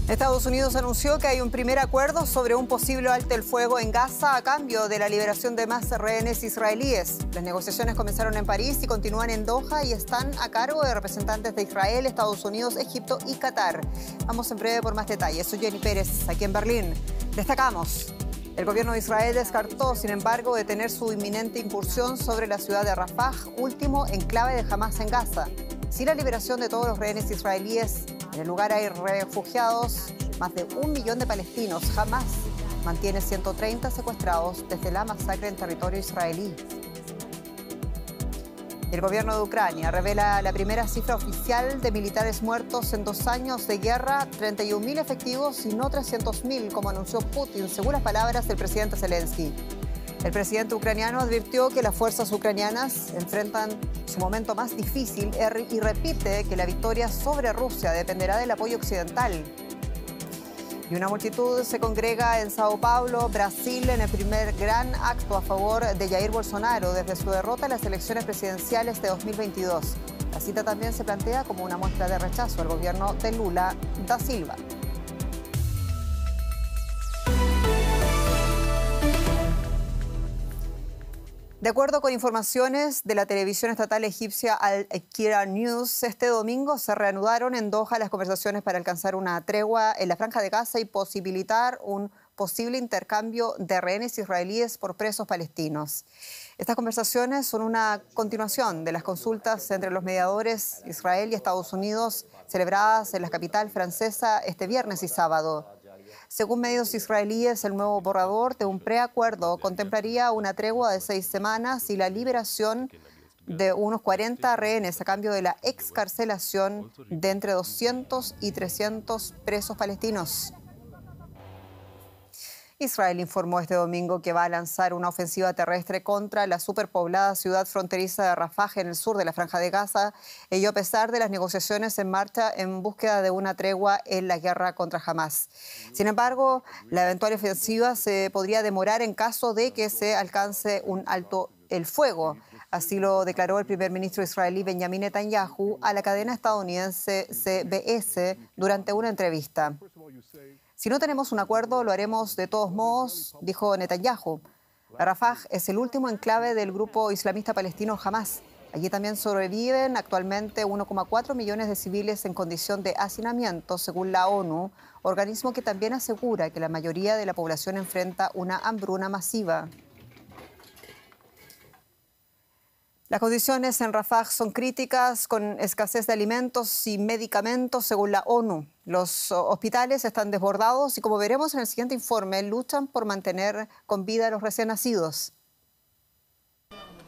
Estados Unidos anunció que hay un primer acuerdo sobre un posible alto el fuego en Gaza a cambio de la liberación de más rehenes israelíes. Las negociaciones comenzaron en París y continúan en Doha y están a cargo de representantes de Israel, Estados Unidos, Egipto y Qatar. Vamos en breve por más detalles. Soy Jenny Pérez, aquí en Berlín. Destacamos. El gobierno de Israel descartó, sin embargo, detener su inminente incursión sobre la ciudad de Rafah, último enclave de Hamás en Gaza. Sin la liberación de todos los rehenes israelíes, en el lugar hay refugiados, más de 1 millón de palestinos. Hamás mantiene 130 secuestrados desde la masacre en territorio israelí. El gobierno de Ucrania revela la primera cifra oficial de militares muertos en 2 años de guerra, 31.000 efectivos y no 300.000, como anunció Putin, según las palabras del presidente Zelensky. El presidente ucraniano advirtió que las fuerzas ucranianas enfrentan su momento más difícil y repite que la victoria sobre Rusia dependerá del apoyo occidental. Y una multitud se congrega en Sao Paulo, Brasil, en el primer gran acto a favor de Jair Bolsonaro desde su derrota en las elecciones presidenciales de 2022. La cita también se plantea como una muestra de rechazo al gobierno de Lula da Silva. De acuerdo con informaciones de la televisión estatal egipcia Al Ekhira News, este domingo se reanudaron en Doha las conversaciones para alcanzar una tregua en la Franja de Gaza y posibilitar un posible intercambio de rehenes israelíes por presos palestinos. Estas conversaciones son una continuación de las consultas entre los mediadores Israel y Estados Unidos celebradas en la capital francesa este viernes y sábado. Según medios israelíes, el nuevo borrador de un preacuerdo contemplaría una tregua de 6 semanas y la liberación de unos 40 rehenes a cambio de la excarcelación de entre 200 y 300 presos palestinos. Israel informó este domingo que va a lanzar una ofensiva terrestre contra la superpoblada ciudad fronteriza de Rafah en el sur de la Franja de Gaza, ello a pesar de las negociaciones en marcha en búsqueda de una tregua en la guerra contra Hamás. Sin embargo, la eventual ofensiva se podría demorar en caso de que se alcance un alto el fuego. Así lo declaró el primer ministro israelí Benjamin Netanyahu a la cadena estadounidense CBS durante una entrevista. Si no tenemos un acuerdo, lo haremos de todos modos, dijo Netanyahu. Rafah es el último enclave del grupo islamista palestino Hamás. Allí también sobreviven actualmente 1,4 millones de civiles en condición de hacinamiento, según la ONU, organismo que también asegura que la mayoría de la población enfrenta una hambruna masiva. Las condiciones en Rafah son críticas, con escasez de alimentos y medicamentos, según la ONU. Los hospitales están desbordados y, como veremos en el siguiente informe, luchan por mantener con vida a los recién nacidos.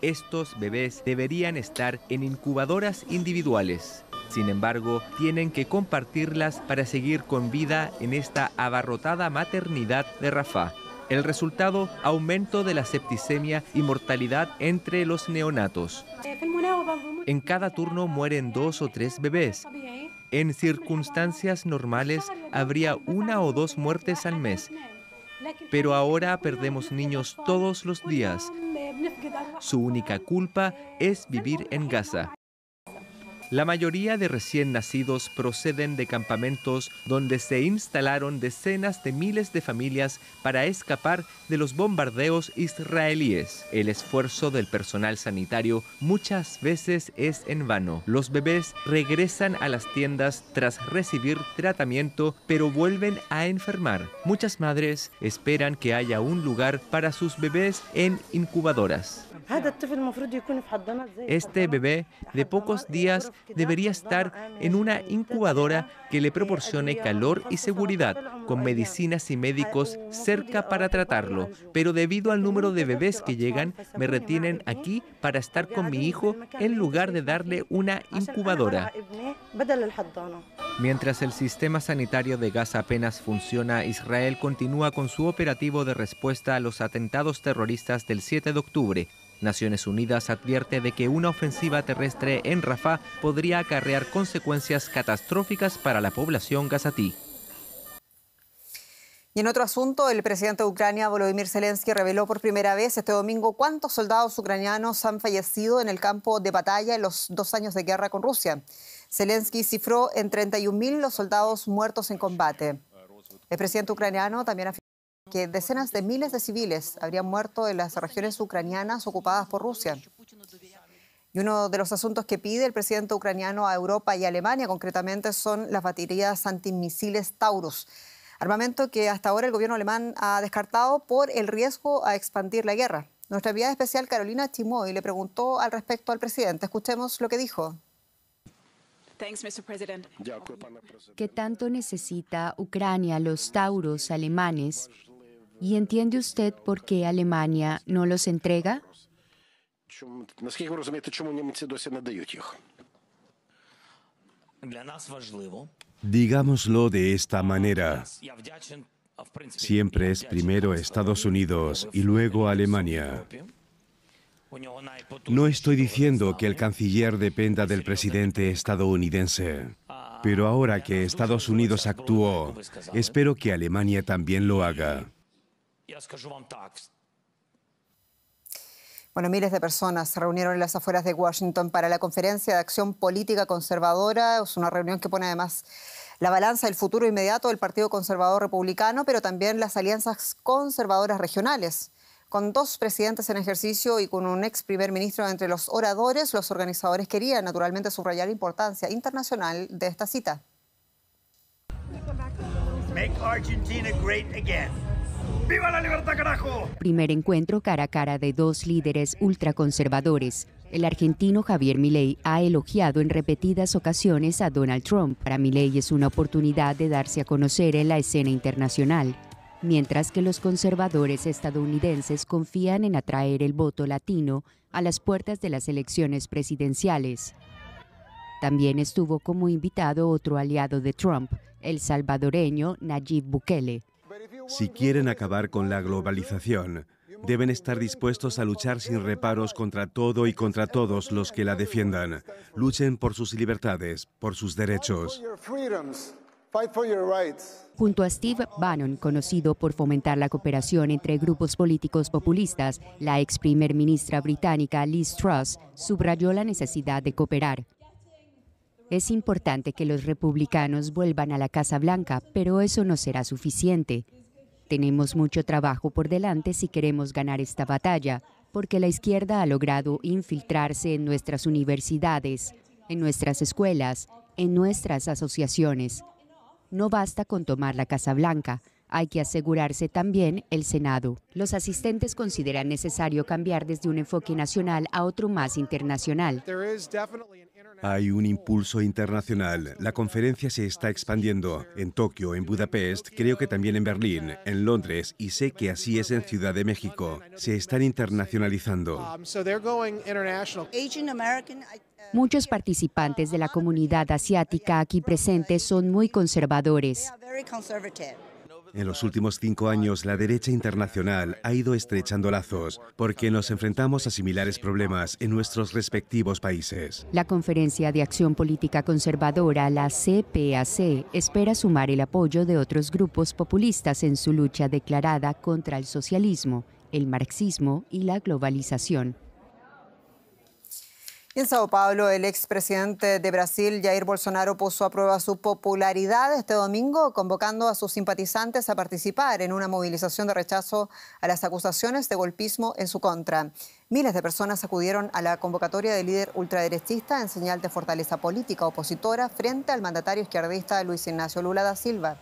Estos bebés deberían estar en incubadoras individuales. Sin embargo, tienen que compartirlas para seguir con vida en esta abarrotada maternidad de Rafah. El resultado, aumento de la septicemia y mortalidad entre los neonatos. En cada turno mueren 2 o 3 bebés. En circunstancias normales habría 1 o 2 muertes al mes. Pero ahora perdemos niños todos los días. Su única culpa es vivir en Gaza. La mayoría de recién nacidos proceden de campamentos donde se instalaron decenas de miles de familias para escapar de los bombardeos israelíes. El esfuerzo del personal sanitario muchas veces es en vano. Los bebés regresan a las tiendas tras recibir tratamiento, pero vuelven a enfermar. Muchas madres esperan que haya un lugar para sus bebés en incubadoras. Este bebé de pocos días debería estar en una incubadora que le proporcione calor y seguridad, con medicinas y médicos cerca para tratarlo. Pero debido al número de bebés que llegan, me retienen aquí para estar con mi hijo en lugar de darle una incubadora. Mientras el sistema sanitario de Gaza apenas funciona, Israel continúa con su operativo de respuesta a los atentados terroristas del 7 de octubre. Naciones Unidas advierte de que una ofensiva terrestre en Rafah podría acarrear consecuencias catastróficas para la población gazatí. Y en otro asunto, el presidente de Ucrania, Volodymyr Zelensky, reveló por primera vez este domingo cuántos soldados ucranianos han fallecido en el campo de batalla en los 2 años de guerra con Rusia. Zelensky cifró en 31.000 los soldados muertos en combate. El presidente ucraniano también afirmó que decenas de miles de civiles habrían muerto en las regiones ucranianas ocupadas por Rusia. Y uno de los asuntos que pide el presidente ucraniano a Europa y a Alemania concretamente son las baterías antimisiles Taurus, armamento que hasta ahora el gobierno alemán ha descartado por el riesgo a expandir la guerra. Nuestra enviada especial Carolina Chimoy le preguntó al respecto al presidente. Escuchemos lo que dijo. ¿Qué tanto necesita Ucrania los Taurus alemanes? ¿Y entiende usted por qué Alemania no los entrega? Digámoslo de esta manera. Siempre es primero Estados Unidos y luego Alemania. No estoy diciendo que el canciller dependa del presidente estadounidense, pero ahora que Estados Unidos actuó, espero que Alemania también lo haga. Bueno, miles de personas se reunieron en las afueras de Washington para la Conferencia de Acción Política Conservadora. Es una reunión que pone además la balanza del futuro inmediato del Partido Conservador Republicano, pero también las alianzas conservadoras regionales. Con 2 presidentes en ejercicio y con un ex primer ministro entre los oradores, los organizadores querían naturalmente subrayar la importancia internacional de esta cita. Make Argentina great again. ¡Viva la libertad, carajo! Primer encuentro cara a cara de 2 líderes ultraconservadores. El argentino Javier Milei ha elogiado en repetidas ocasiones a Donald Trump. Para Milei es una oportunidad de darse a conocer en la escena internacional, mientras que los conservadores estadounidenses confían en atraer el voto latino a las puertas de las elecciones presidenciales. También estuvo como invitado otro aliado de Trump, el salvadoreño Nayib Bukele. Si quieren acabar con la globalización, deben estar dispuestos a luchar sin reparos contra todo y contra todos los que la defiendan. Luchen por sus libertades, por sus derechos. Junto a Steve Bannon, conocido por fomentar la cooperación entre grupos políticos populistas, la ex primer ministra británica Liz Truss subrayó la necesidad de cooperar. Es importante que los republicanos vuelvan a la Casa Blanca, pero eso no será suficiente. Tenemos mucho trabajo por delante si queremos ganar esta batalla, porque la izquierda ha logrado infiltrarse en nuestras universidades, en nuestras escuelas, en nuestras asociaciones. No basta con tomar la Casa Blanca, hay que asegurarse también el Senado. Los asistentes consideran necesario cambiar desde un enfoque nacional a otro más internacional. Hay un impulso internacional. La conferencia se está expandiendo. En Tokio, en Budapest, creo que también en Berlín, en Londres, y sé que así es en Ciudad de México. Se están internacionalizando. Muchos participantes de la comunidad asiática aquí presentes son muy conservadores. En los últimos 5 años, la derecha internacional ha ido estrechando lazos porque nos enfrentamos a similares problemas en nuestros respectivos países. La Conferencia de Acción Política Conservadora, la CPAC, espera sumar el apoyo de otros grupos populistas en su lucha declarada contra el socialismo, el marxismo y la globalización. En Sao Paulo, el expresidente de Brasil, Jair Bolsonaro, puso a prueba su popularidad este domingo, convocando a sus simpatizantes a participar en una movilización de rechazo a las acusaciones de golpismo en su contra. Miles de personas acudieron a la convocatoria del líder ultraderechista en señal de fortaleza política opositora frente al mandatario izquierdista Luis Ignacio Lula da Silva.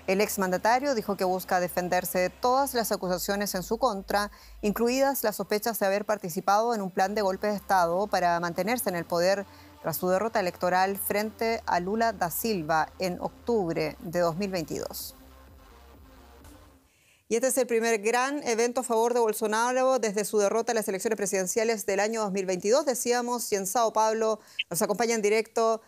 El exmandatario dijo que busca defenderse de todas las acusaciones en su contra, incluidas las sospechas de haber participado en un plan de golpe de Estado para mantenerse en el poder tras su derrota electoral frente a Lula da Silva en octubre de 2022. Y este es el primer gran evento a favor de Bolsonaro desde su derrota en las elecciones presidenciales del año 2022, decíamos, y en Sao Paulo nos acompaña en directo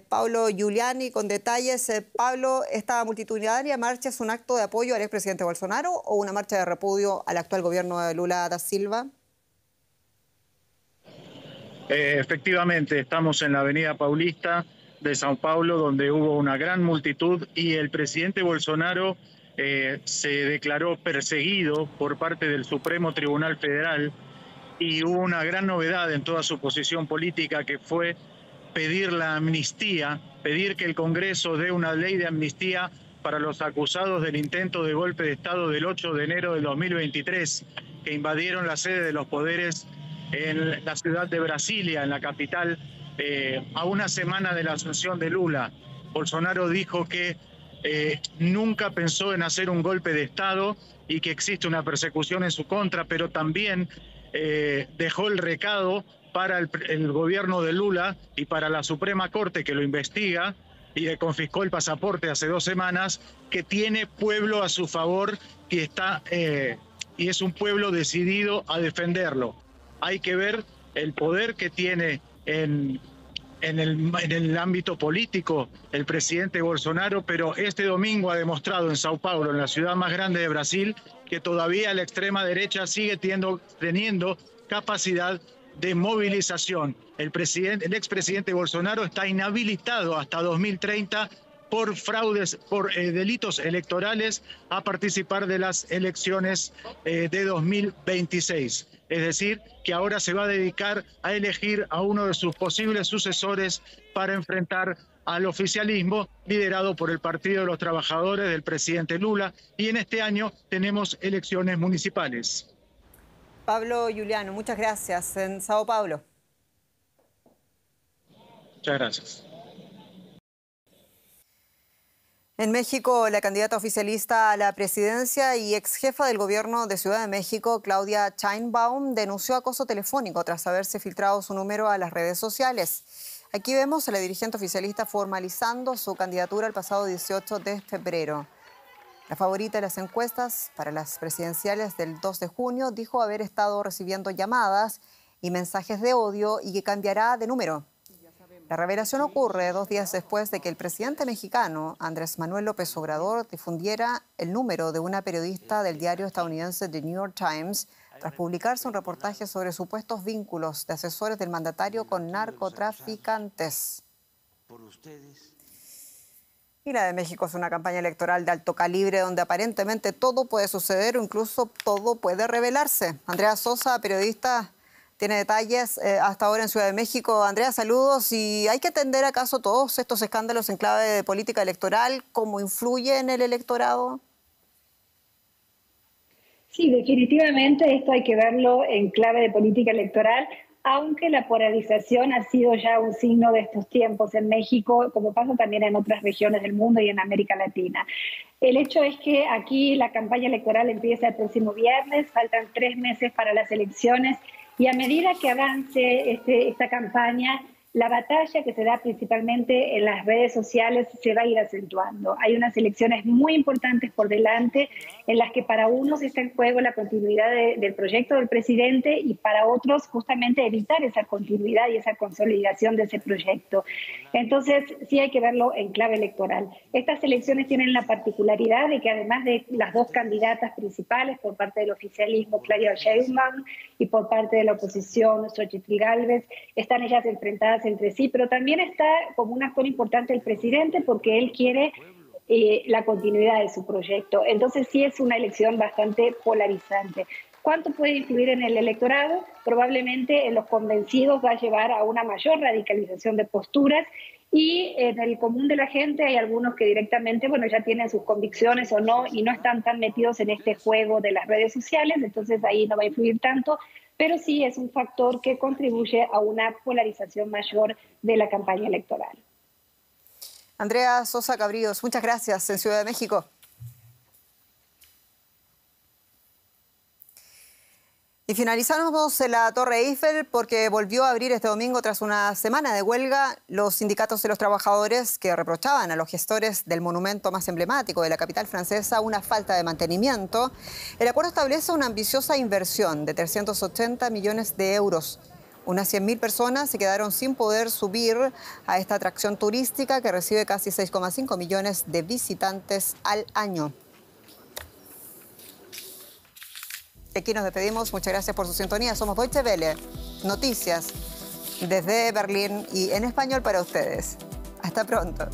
Pablo Giuliani con detalles. Pablo, ¿esta multitudinaria marcha es un acto de apoyo al expresidente Bolsonaro o una marcha de repudio al actual gobierno de Lula da Silva? Efectivamente, estamos en la avenida Paulista de Sao Paulo, donde hubo una gran multitud y el presidente Bolsonaro se declaró perseguido por parte del Supremo Tribunal Federal, y hubo una gran novedad en toda su posición política, que fue pedir la amnistía, pedir que el Congreso dé una ley de amnistía para los acusados del intento de golpe de Estado del 8 de enero del 2023, que invadieron la sede de los poderes en la ciudad de Brasilia, en la capital, a una semana de la asunción de Lula. Bolsonaro dijo que nunca pensó en hacer un golpe de Estado y que existe una persecución en su contra, pero también dejó el recado para el gobierno de Lula y para la Suprema Corte, que lo investiga y le confiscó el pasaporte hace 2 semanas, que tiene pueblo a su favor y es un pueblo decidido a defenderlo. Hay que ver el poder que tiene en el ámbito político el presidente Bolsonaro, pero este domingo ha demostrado en Sao Paulo, en la ciudad más grande de Brasil, que todavía la extrema derecha sigue teniendo capacidad de movilización. El expresidente Bolsonaro está inhabilitado hasta 2030 por fraudes, por delitos electorales, a participar de las elecciones de 2026. Es decir, que ahora se va a dedicar a elegir a uno de sus posibles sucesores para enfrentar al oficialismo liderado por el Partido de los Trabajadores del presidente Lula, y en este año tenemos elecciones municipales. Pablo Juliano, muchas gracias. En Sao Paulo. Muchas gracias. En México, la candidata oficialista a la presidencia y ex jefa del gobierno de Ciudad de México, Claudia Sheinbaum, denunció acoso telefónico tras haberse filtrado su número a las redes sociales. Aquí vemos a la dirigente oficialista formalizando su candidatura el pasado 18 de febrero. La favorita de las encuestas para las presidenciales del 2 de junio dijo haber estado recibiendo llamadas y mensajes de odio y que cambiará de número. La revelación ocurre 2 días después de que el presidente mexicano, Andrés Manuel López Obrador, difundiera el número de una periodista del diario estadounidense The New York Times tras publicarse un reportaje sobre supuestos vínculos de asesores del mandatario con narcotraficantes. Y la de México es una campaña electoral de alto calibre donde aparentemente todo puede suceder o incluso todo puede revelarse. Andrea Sosa, periodista, tiene detalles hasta ahora en Ciudad de México. Andrea, saludos. ¿Y hay que atender acaso todos estos escándalos en clave de política electoral? ¿Cómo influye en el electorado? Sí, definitivamente esto hay que verlo en clave de política electoral, aunque la polarización ha sido ya un signo de estos tiempos en México, como pasa también en otras regiones del mundo y en América Latina. El hecho es que aquí la campaña electoral empieza el próximo viernes, faltan 3 meses para las elecciones, y a medida que avance esta campaña, la batalla que se da principalmente en las redes sociales se va a ir acentuando. Hay unas elecciones muy importantes por delante en las que para unos está en juego la continuidad del proyecto del presidente y para otros justamente evitar esa continuidad y esa consolidación de ese proyecto. Entonces sí hay que verlo en clave electoral. Estas elecciones tienen la particularidad de que además de las 2 candidatas principales por parte del oficialismo, Claudia Sheinbaum, y por parte de la oposición, Xochitl Gálvez, están ellas enfrentadas entre sí, pero también está como un actor importante el presidente porque él quiere la continuidad de su proyecto. Entonces sí es una elección bastante polarizante. ¿Cuánto puede influir en el electorado? Probablemente en los convencidos va a llevar a una mayor radicalización de posturas, y en el común de la gente hay algunos que directamente, ya tienen sus convicciones o no y no están tan metidos en este juego de las redes sociales, entonces ahí no va a influir tanto, pero sí es un factor que contribuye a una polarización mayor de la campaña electoral. Andrea Sosa Cabríos, muchas gracias en Ciudad de México. Y finalizamos en la Torre Eiffel porque volvió a abrir este domingo tras una semana de huelga. Los sindicatos de los trabajadores que reprochaban a los gestores del monumento más emblemático de la capital francesa una falta de mantenimiento. El acuerdo establece una ambiciosa inversión de 380 millones de euros. Unas 100.000 personas se quedaron sin poder subir a esta atracción turística que recibe casi 6,5 millones de visitantes al año. Aquí nos despedimos. Muchas gracias por su sintonía. Somos Deutsche Welle. Noticias desde Berlín y en español para ustedes. Hasta pronto.